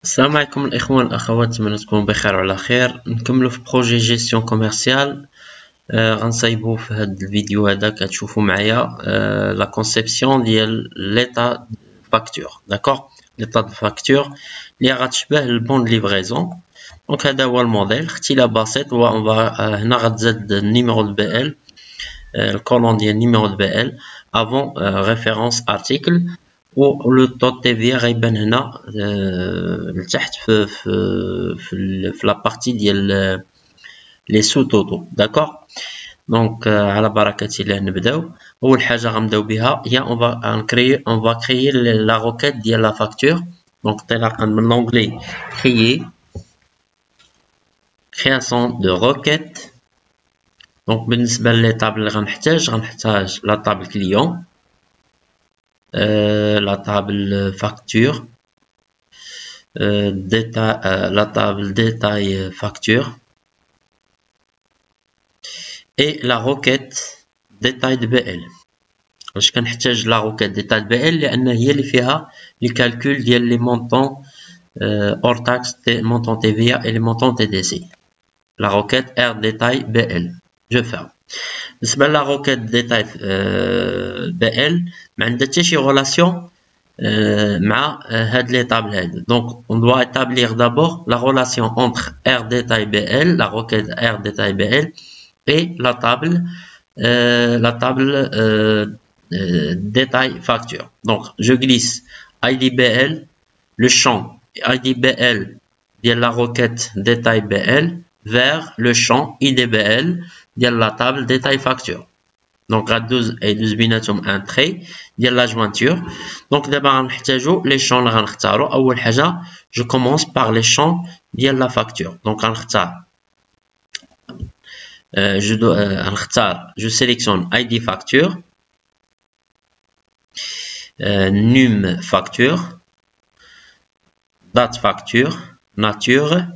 السلام عليكم الإخوان والأخوات، نتمنى تكونوا بخير وعلى خير. نكملوا في بروجي جيستيون كوميرسيال. غنصايبوا في هذا الفيديو هذا كتشوفوا معايا لا كونسيبسيون ديال ليطا فاكتور. داكوغ، ليطا دو فاكتور اللي غتشبه البون ليفريزون. دونك هذا هو الموديل، اختلاف بسيط هو هنا غتزاد النيميرو دو بي ال، الكولون ديال النيميرو دو بي ال افون ريفيرونس ارتيكل، و لو طو تي في غيبان هنا لتحت في لا بارتي ديال لي سو توتو. داكوغ، دونك على بركة الله نبداو. اول حاجه غنبداو بها هي اون فا كريي لا روكيت ديال لا فاكتور. دونك انطلاقا من لونغلي كريي، création de requête. دونك بالنسبه لي طابل اللي غنحتاج لا طابل كليون، la table facture, la table détail facture et la requête détail de BL. واش كنحتاج لا requête détail de BL لان هي اللي فيها لي كالكول ديال لي مونطون hors taxe, montant TVA et les montants TDC. La requête R détail BL. Je ferme. بالنسبه لا روكيت ديتاي BL ما عندها حتى شي غولاسيون مع هاد لي طابل هادو. دونك on doit établir d'abord la relation entre R détail BL, la requête R détail BL et la table détail facture. Donc je glisse ID BL, le champ ID BL de la requête détail BL vers le champ IDBL ديال la table détail facture. Donc غادوز بيناتهم ان تري ديال لا جوانتور. دونك دابا غنحتاجو لي شون اللي غنختارو. اول حاجه جو كومونس بار لي شون ديال لا فاكتور. دونك غنختار جو سيليكسيون اي دي فاكتور، نوم فاكتور، date facture, nature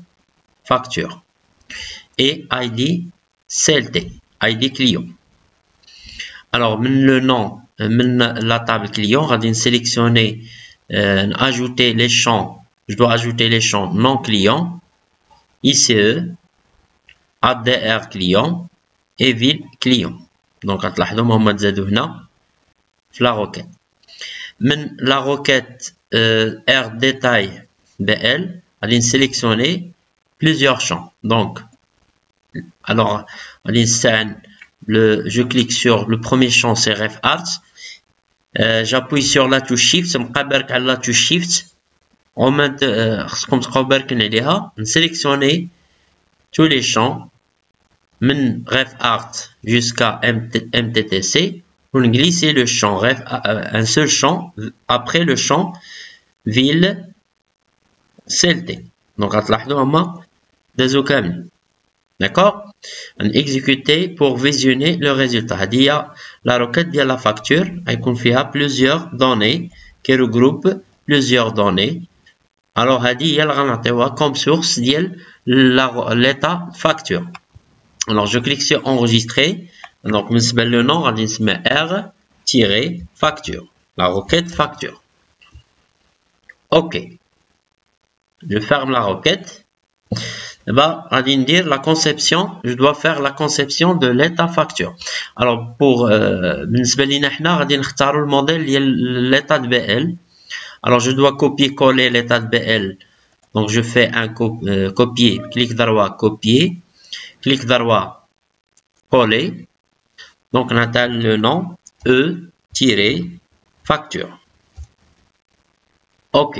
facture et ID CLT, ID client. Alors, le nom, la table client, on va sélectionner, ajouter les champs. Je dois ajouter les champs non client, ICE, ADR client et ville client. Donc, on va la requête. La requête R détail BL, on va sélectionner plusieurs champs. Donc, alors, je clique sur le premier champ, c'est RefArts. J'appuie sur la touche Shift, je vais la touche Shift. On sélectionner tous les champs, de RefArts jusqu'à MTTC, pour glisser le champ, un seul champ, après le champ ville CLT. Donc, d'accord? On exécuter pour visionner le résultat. La requête de la facture, il confie plusieurs données qui regroupent plusieurs données. Alors, il y a comme source l'état facture. Alors, je clique sur enregistrer. Donc, le nom, R-facture. La requête facture. OK. Je ferme la requête. La conception, je dois faire la conception de l'état facture. Alors, pour le modèle l'état de BL. Alors, je dois copier-coller l'état de BL. Donc, je fais un copier, clic droit, copier, clic droit, coller. Donc, on a le nom E-facture. OK.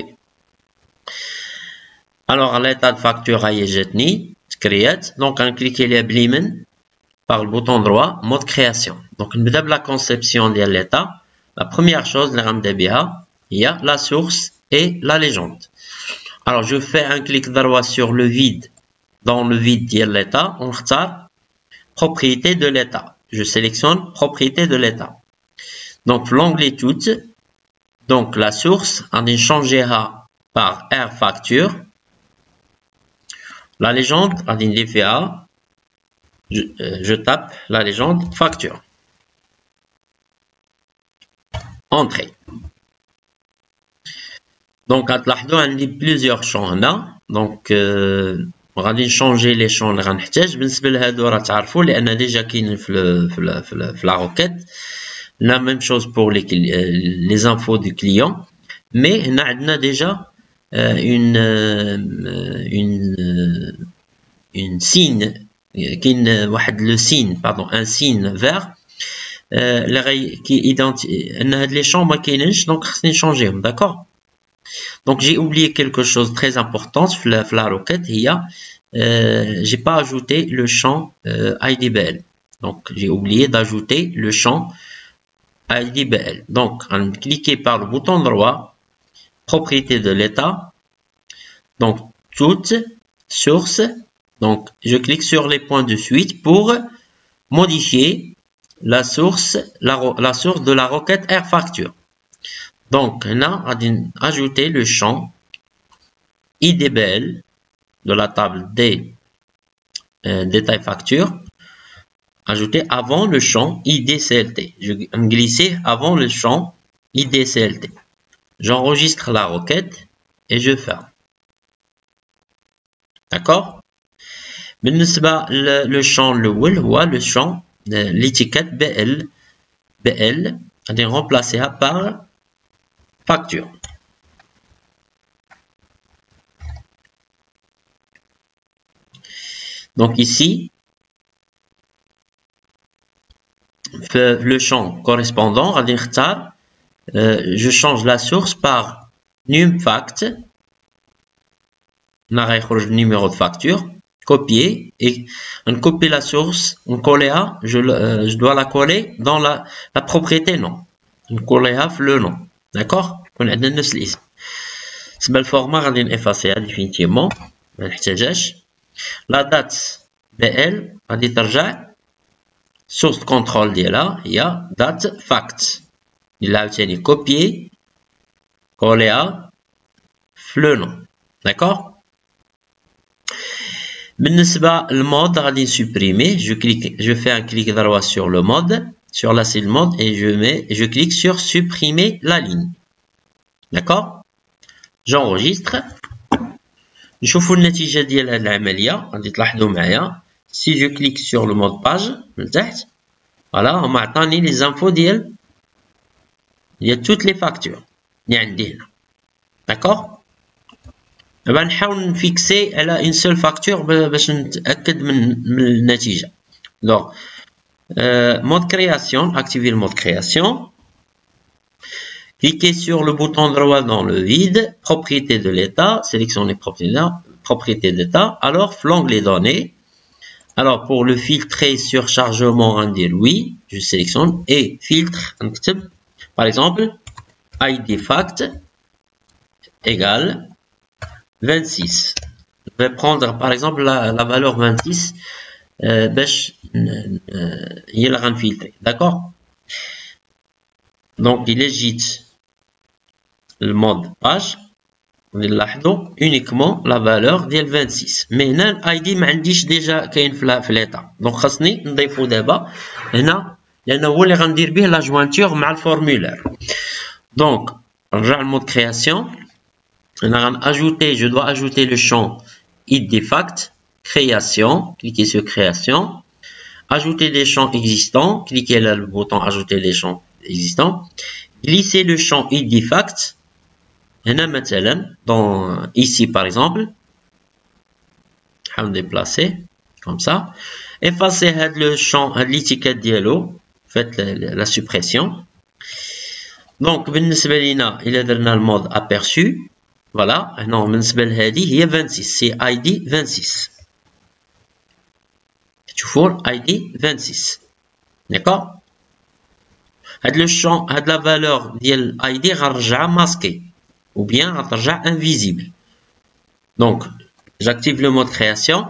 Alors, l'état de facture a été créé. Donc, on clique sur Blimen par le bouton droit, mode création. Donc, on démarre la conception de l'état. La première chose, il y a la source et la légende. Alors, je fais un clic droit sur le vide. Dans le vide de l'état, on retire propriété de l'état. Je sélectionne propriété de l'état. Donc, l'onglet tout. Donc, la source, on changera par R facture. La légende, je tape la légende facture. Entrée. Donc, غتلاحظوا عندي plusieurs champs هنا. Donc, غادي نشونجي لي شون اللي غنحتاج. بالنسبه لهادو راه تعرفوا لان ديجا كاينين في لا روكيت. La même chose pour les infos du client. Mais هنا عندنا déjà une signe كاين واحد لو سين pardon un signe vert اللي كيدونتي ان هاد لي شون ما كاينينش دونك خصني نشونجيهم. داكور. Donc j'ai oublié quelque chose de très important في la requête هي j'ai pas ajouté le champ IDBL. Donc j'ai oublié d'ajouter le champ IDBL. Donc on cliquer par le bouton droit propriété de l'état. Donc toute source. Donc je clique sur les points de suite pour modifier la source de la requête AirFacture. Donc, on a ajouté le champ IDBL de la table des détails facture, ajouté avant le champ IDCLT. Je vais glisser avant le champ IDCLT. J'enregistre la requête et je ferme. D'accord? بالنسبة le champ الأول هو le champ l'étiquette BL غادي نرمبلاسيها par facture. Donc ici, le champ correspondant, je change la source par numfact. On a le numéro de facture, copier et on copie la source, on colle je dois la coller dans la propriété nom. On colle le nom. D'accord? On a نفس الاسم. بالنسبة للفورما غادي نفاسيها ديفينيتيفمون ما نحتاجهاش. لا دات BL غادي ترجع سورس كونترول ديالها هي دات فاكت. إلا عاوتاني كوبيي كوليها في لو نون. داكور. بالنسبة للمود غادي نسوبريمي. je fais un clic droit sur le mode, sur la cellule mode et je clique sur supprimer la ligne. D'accord? J'enregistre. نشوفوا النتيجة ديال هاد العملية غادي تلاحظوا معايا. Si je clique sur le mode page من تحت voilà هما عطاني les infos ديال toutes les factures اللي عندي هنا. D'accord? دابا نحاول نفيكسي على une seule facture باش نتأكد من النتيجة. Donc mode création, activer le mode création. Cliquez sur le bouton droit dans le vide, propriété de l'état, sélectionnez propriété d'état. Alors, l'onglet données. Alors, pour le filtrer surchargement, on dit oui, je sélectionne et filtre, par exemple, ID fact égale 26. Je vais prendre par exemple la valeur 26. Il a filtré, d'accord? Donc il légite le mode page, uniquement la valeur ديال 26. Mais هنا الايدي ما عنديش ديجا كاين في l'état. Donc خاصني نضيفو دابا هنا لان هو اللي غندير به لا جوانتور مع الفورمulaire. Donc نرجع للمود création. Je dois ajouter le champ ID fact création, cliquez sur création, ajouter des champs existants, cliquez là le bouton ajouter les champs existants, glissez le champ ID fact, ici par exemple, on va déplacer comme ça, effacez le champ, l'étiquette dialogue, faites la suppression. Donc, بالنسبة لنا إلا درنا المود aperçu, voilà, هنا بالنسبة لهذه هي 26, c'est ID 26. تشوفوا ID 26. D'accord? هاد le champ, هاد la valeur ديال ID غنرجعها masqué ou bien غترجع invisible. Donc, j'active le mode création.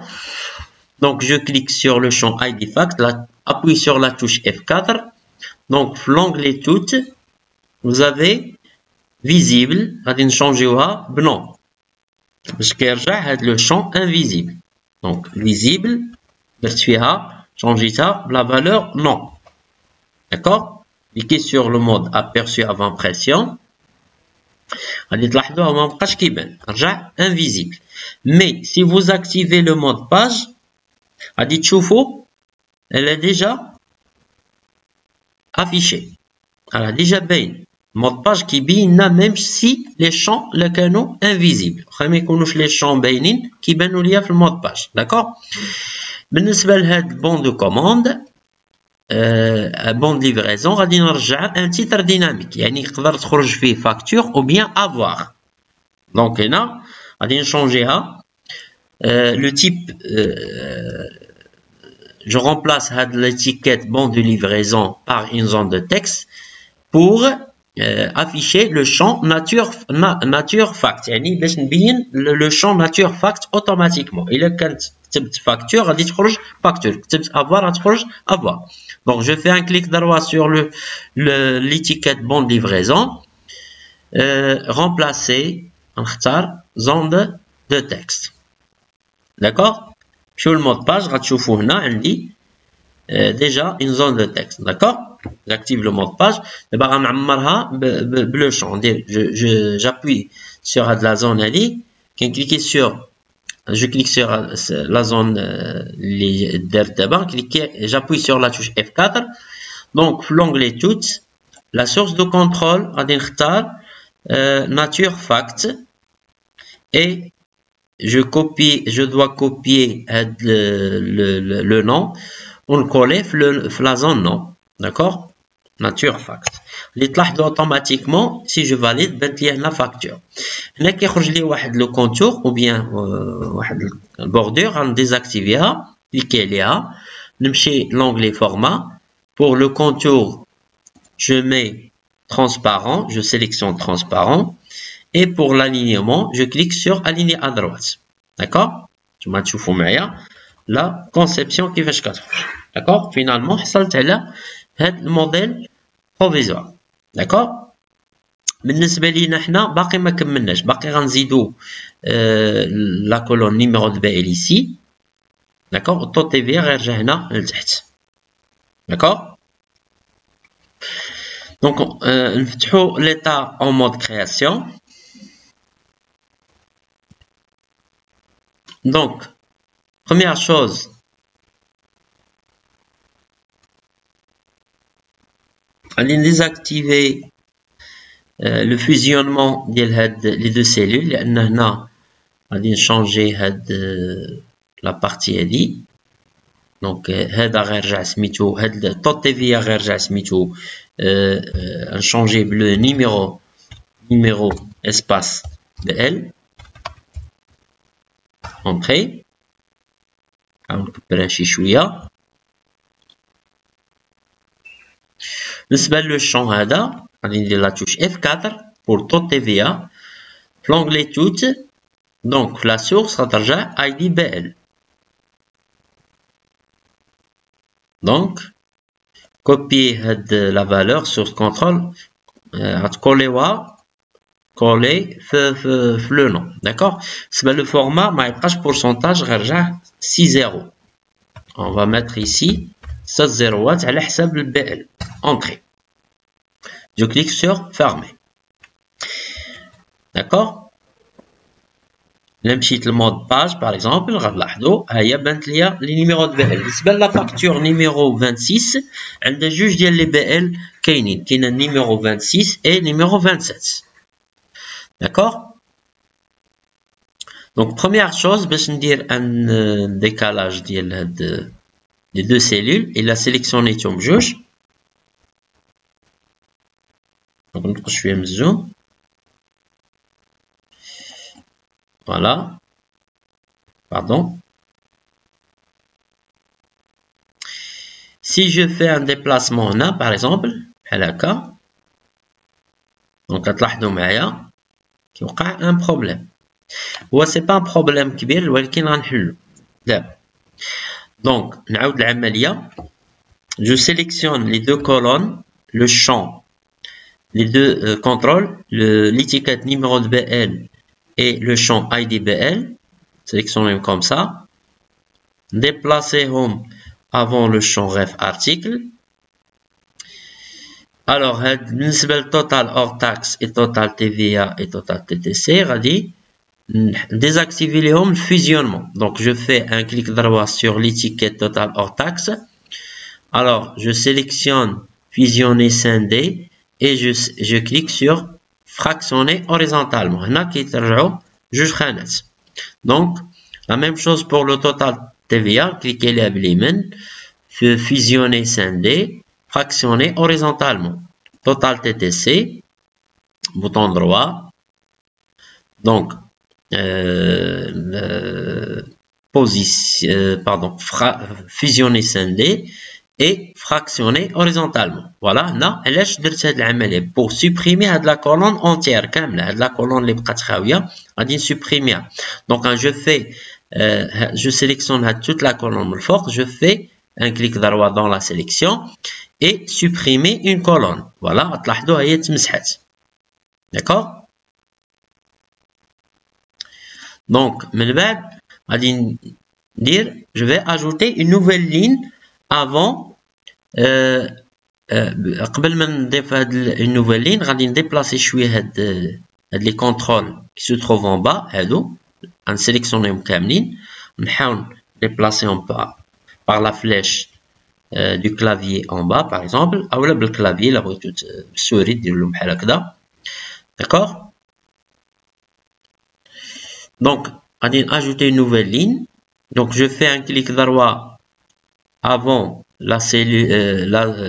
Donc, je clique sur le champ ID fact, appuie sur la touche F4. Donc, l'onglet tout, vous avez visible, غادي نشونجيوها بنون باش كيرجع هاد لو شون invisible. Donc, visible, درت فيها شونجيتها بلا valeur non. D'accord? Cliquez sur le mode aperçu avant pression. غادي تلاحظوها ما بقاش كيبان رجع invisible. Mais si vous activez le mode page غادي تشوفوا elle est déjà affichée. Elle a déjà باين mode page كيبيننا même si les champs اللي كانوا invisibles. واخا ما يكونوش les champs باينين كيبانوا ليا في المود باج. داكور. بالنسبه لهاد البون دو كوموند بون ليفريزون غادي نرجع ان تيتر ديناميك يعني يقدر تخرج فيه فاكتور او بيان افوار. دونك هنا غادي نشونجيها لو تيب je remplace l'étiquette bon de livraison par une zone de texte pour afficher le champ nature fact يعني باش نبين le champ nature fact automatiquement. إلا كانت كتبت facture غادي تخرج facture كتبت avoir غادي تخرج avoir. Donc je fais un clic droit sur l'étiquette bon de livraison, remplacer نختار zone de texte. D'accord. شو المود باج غتشوفوا هنا عندي déjà une zone de texte. D'accord. J'active le mode page. دابا غنعمرها بلو شون ندير j'appuie sur هاد la zone هادي كنكليكي sur je clique sur la zone اللي درت دابا j'appuie sur la touche F4. donc في l'onglet tout la source de contrôle غادي نختار nature fact et je dois copier le nom on le coller في la zone nom. D'accord. nature fact اللي تلاحظوا automatiquement si je valide بانت لي هنا facture. هنا كيخرج لي واحد لو كونتور او بيان واحد البوردور غنديزاكتيفيها كليكي عليها نمشي لونغلي فورما pour le contour je mets transparent, je sélectionne transparent et pour l'alignement je clique sur aligner à droite. D'accord. نتوما تشوفوا معايا la conception كيفاش كتخرج. D'accord. finalement حصلت على هاد الموديل بروفيزوار. داكور. بالنسبه لينا حنا باقي ما كملناش باقي غنزيدو لا كولون نيميرو دو بي ال ايسي. داكور. الطو تي في غيرجع هنا لتحت. داكور. دونك نفتحو ليتا اون مود كرياسيون. دونك première chose allez désactiver le fusionnement de les deux cellules لأن هنا غادي نشونجي هاد la partie هادي. دونك هذا غيرجع سميتو هاد الطوط تي في غيرجع سميتو نشونجي بلو نيميرو اسباس بال اونطري. غنكبرها شي شويه. بالنسبه لو شون هذا غادي ندير لا توش F4 pour tout TVA في l'onglet tout. دونك في لا سورس غترجع ID BL. دونك كوبيي هاد لا فالور سورس كونترول غتكوليوها كولي في لو نون. داكوغ. بالنسبه لو فورما ما يبقاش بورسونتاج غيرجع 6 on va mettre ici 6 زيروات على حساب البي ال. Entrée. Je clique sur fermer. D'accord. Là, مشيت المود باج par exemple غنلاحظوا ها هي بانت ليا لي نيميرو دو بي ال. بالنسبه لا فاكتور نيميرو 26 عندها جوج ديال لي بي ال كاينين. كاين نيميرو 26 et نيميرو 27. D'accord. Donc première chose باش ندير ان décalage ديال هاد les deux cellules et la sélectionnيتهم بجوج. دونك نبقى شويه مزوم. Voilà. Pardon. Si je fais un déplacement là, par exemple, à la cas, donc تلاحظوا معايا كيوقع un problème. هو سي با un problème كبير ولكن غنحلو دابا. Donc نعاود العملية. Je sélectionne les deux colonnes, le champ, les deux contrôles, l'étiquette numéro de BL et le champ IDBL, sélectionnez comme ça, déplacez-les avant le champ ref article Alors, بالنسبة total hors taxe et total TVA et total TTC, غادي désactiver le fusionnement. Donc, je fais un clic droit sur l'étiquette total hors taxe. Alors, je sélectionne fusionner scindé et je clique sur fractionner horizontalement. هنا كيترجعوا جوج خانات. Donc, la même chose pour le total TVA, cliquez là باليمين, fusionner scindé, fractionner horizontalement. Total TTC, bouton droit. Donc, fusionner scindé et fractionner horizontalement. Voilà, là, علاش درت هاد العملية pour supprimer هاد la colonne entière كاملة, هاد la colonne اللي بقات خاوية غادي نسوبريميها. Donc, je fais, je sélectionne toute la colonne من الفوق, je fais un clic droit dans la sélection et supprimer une colonne. Voilà, تلاحظوا هي تمسحت. D'accord? Donc, من بعد غادي ندير, je vais ajouter une nouvelle ligne avant قبل ما نضيف هاد une nouvelle ligne غادي نديبلاسي شويه هاد les contrôles qui se trouvent en bas هادو نسيليكسيونيهم كاملين, نحاول déplacer en bas par la flèche du clavier en bas par exemple, اولا بالكلافيي لا بغيتو بالسوري ديروا بحال هكذا. D'accord? Donc, غادي ajouter une nouvelle ligne. Donc, je fais un clic droit avant la cellule,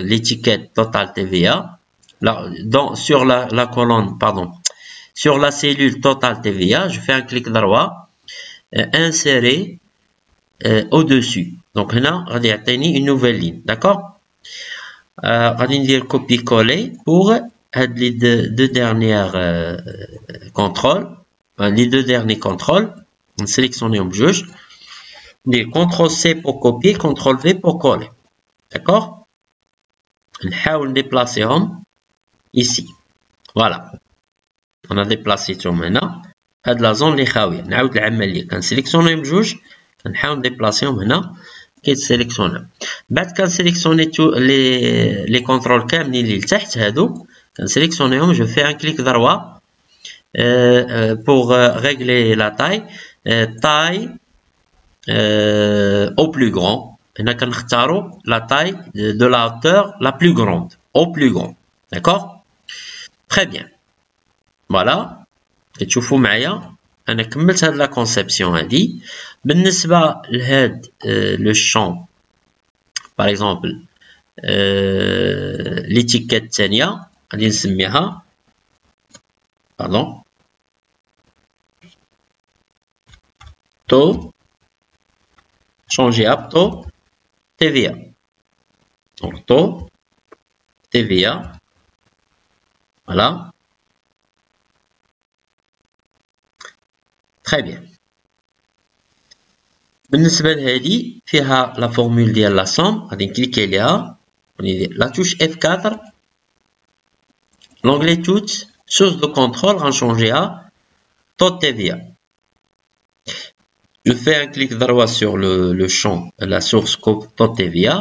l'étiquette Total TVA, sur la colonne, pardon, sur la cellule Total TVA, je fais un clic droit, insérer au-dessus. Donc, là, غادي يعطيني une nouvelle ligne, d'accord? غادي ندير copier-coller pour les deux dernières contrôles, les deux derniers contrôles, on sélectionne un juge. CTRL-C pour copier, CTRL-V pour coller. D'accord? On va déplacer ici. Voilà. On a déplacé tout maintenant. هاد la zone اللي خاوية. نعاود العملية. كنسيليكسيوني بجوج. كنحاول نديبلاسيهم هنا. كيتسيليكسيونا. بعد كنسيليكسيوني les contrôles كاملين اللي لتحت هادو. كنسيليكسيونيهم. Je fais un clic droit pour régler la taille. Taille au plus grand. On a la taille de la hauteur la plus grande. Au plus grand. D'accord? Très bien. Voilà. Et tu vois, معايا أنا كملت هاد la conception هادي. بالنسبة لهاد le champ, par exemple, l'étiquette الثانية غادي نسميها, pardon, taux. Changer à taux TVA. Donc taux TVA. Voilà. Très bien. بالنسبة لهذه فيها la formule ديال la somme. غادي نكليكي عليها. La touche F4. L'onglet toutes. Source de contrôle. غنشونجي à taux TVA. Je fais un clic droit sur le champ, la source taux TVA.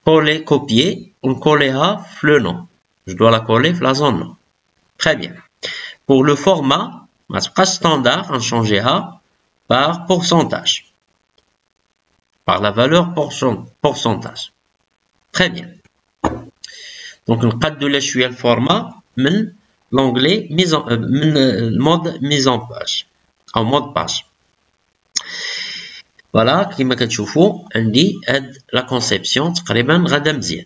Coller, copier. On collera le nom. Je dois la coller la zone nom. Très bien. Pour le format, standard, on changera par pourcentage. Par la valeur pourcentage. Très bien. Donc, on va le format, l'onglet mode mise en page. En mode page. Voilà, كما كتشوفوا عندي هاد لا كونسيبسيون تقريبا غادا مزيان.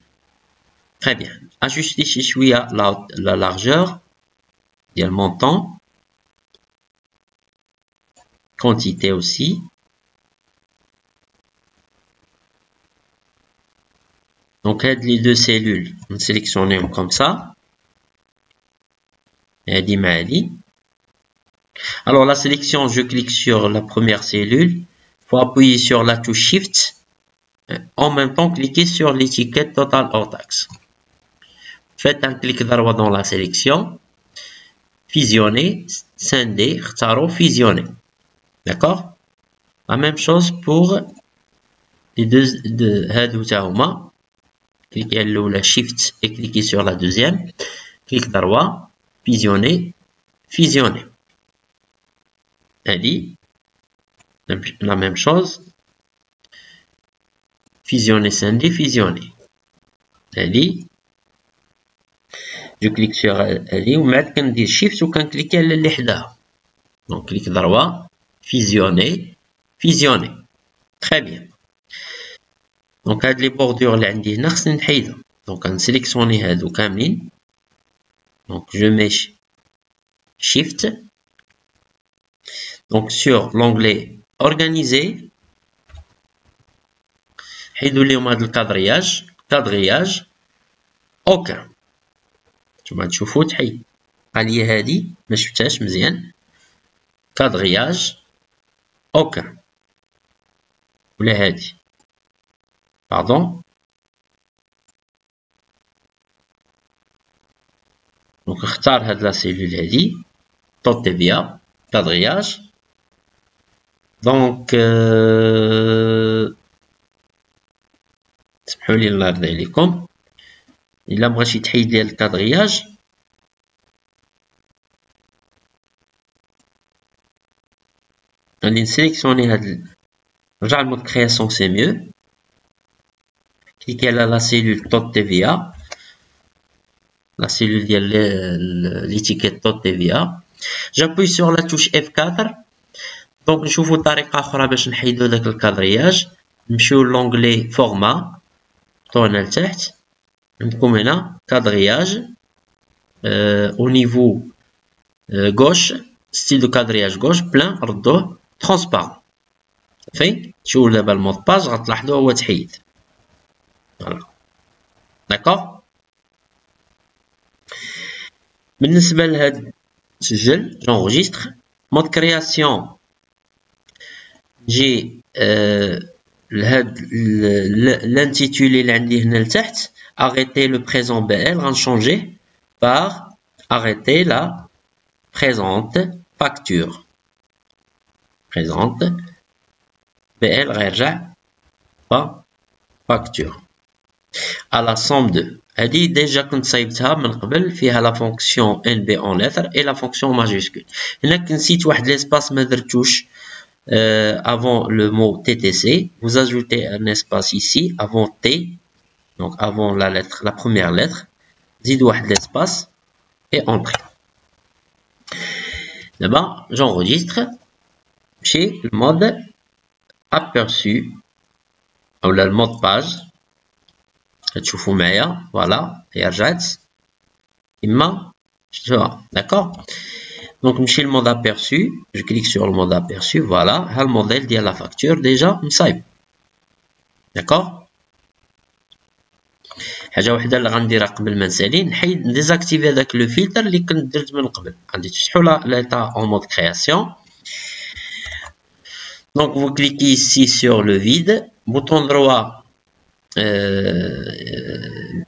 Très bien. Ajuster شي شويه la largeur ديال montant. Quantité aussi. Donc les deux cellules, on sélectionne comme ça. هادي مع هادي. Alors la sélection, je clique sur la première cellule. Il faut appuyer sur la touche Shift. En même temps, cliquez sur l'étiquette Total hors taxe. Faites un clic droit dans la sélection. Fusionner, scinder, fusionner. D'accord? La même chose pour les deux هادو تا هما cliquez sur la Shift et cliquez sur la deuxième. Clic droit, fusionner, fusionner. Allez, la même chose. Fusionner, scinder, fusionner. Allez, je clique sur Ali ou maintenant qu'on dit Shift ou qu'on clique sur les حداها. Donc clic droit, fusionner, fusionner. Très bien. Donc هاد les bordures اللي عندي هنا خصني نحيدهم. Donc نسيليكسيوني هادو كاملين. Donc je mets Shift. Donc sur l'onglet Organiser, حيدوا ليهم هاد الكادرياج، كادرياج aucun. نتوما تشوفوا تحيد. هادي هادي ما شفتهاش مزيان. كادرياج aucun. ولا هادي. Pardon. Donc اختار هاد لا سيلول هادي توت تيفيا كادرياج. دونك سمحوا لي الله يرضي عليكم الا بغيتي تحيد لي الكادرياج غادي نسيليكسيوني هاد نرجع لمود كرياسيون سي ميو. كليكي على لا سيلول توت تيفيا la cellule ديال l'étiquette توت تيفيا. j'appuie sur la touche F4. دونك نشوفوا طريقه اخرى باش نحيدوا داك الكادرياج. نمشيو لونغلي فورما طونا لتحت عندكم هنا كادرياج au niveau gauche style de quadrillage gauche plein ردوه transparent. صافي شوفوا دابا المود باج غتلاحظوا هو تحيد. فوالا داكوغ. بالنسبه لهاد السجل جونغيستر مود كرياسيون نجي لهاد l'intitulé اللي عندي هنا لتحت arrêter le présent BL غنشونجيه par arrêter la présente facture. présente BL غيرجع pas facture à la somme de. هذه ديجا كنت صايبتها من قبل فيها لا فونكسيون NB en lettres et la fonction majuscule. هنا نسيت واحد l'espace ما درتوش avant le mot TTC. Vous ajoutez un espace ici avant T, donc avant la lettre, la première lettre. زيد واحد l'espace et entrée. D'abord j'enregistre chez le mode aperçu ou le mode page. تشوفوا معايا فوالا هي رجعت اما شفتوها داكوغ. دونك نمشي للمود ابيرسو جو كليك سور المود ابيرسو فوالا ها الموديل ديال لا فاكتور ديجا مصايب داكوغ. حاجه وحده اللي غنديرها قبل ما نسالي نحيد نديزاكتيفي هذاك لو فلتر اللي كنت درت من قبل. غادي تفتحوا l'état en mode création. Donc vous cliquez ici sur le vide, bouton droit.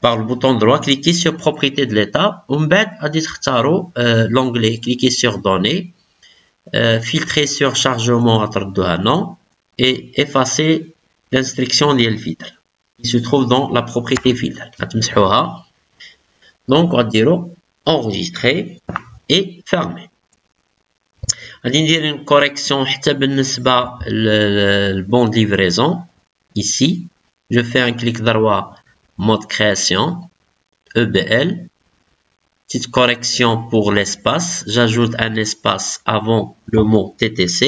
Par le bouton droit, cliquez sur propriété de l'état. L'onglet, cliquez sur données, filtrer sur chargement non et effacer l'instruction de filtre. Il se trouve dans la propriété filtre. Donc, on va dire enregistrer et fermer. On va dire une correction le bon de livraison ici. Je fais un clic droit, mode création, EBL, petite correction pour l'espace, j'ajoute un espace avant le mot TTC,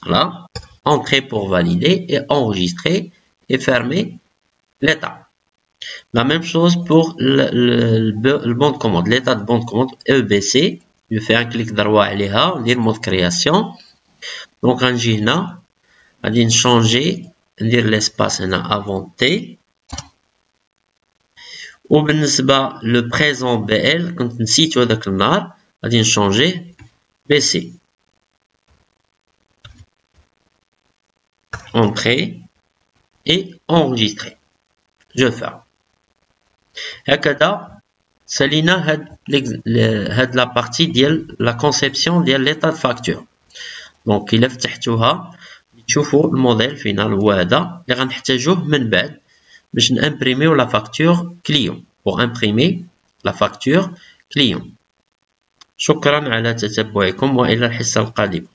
voilà, entrer pour valider et enregistrer et fermer l'état. La même chose pour le bon de commande, l'état de bon de commande EBC, je fais un clic droit, on dit mode création, donc on va changer. ندير l'espace هنا avant T. وبالنسبة le présent BL كنت نسيتو هذاك النهار غادي نشونجيه BC. Entrer et enregistrer. Je ferme. هكذا سالينا هاد لا بارتي ديال لا كونسيبسيون ديال l'état de facture. دونك إلا فتحتوها تشوفوا الموديل فينال هو هذا اللي غنحتاجوه من بعد باش نامبريميو لا فاكتور كليون pour imprimer la facture client. شكرا على تتبعكم وإلى الحصة القادمة.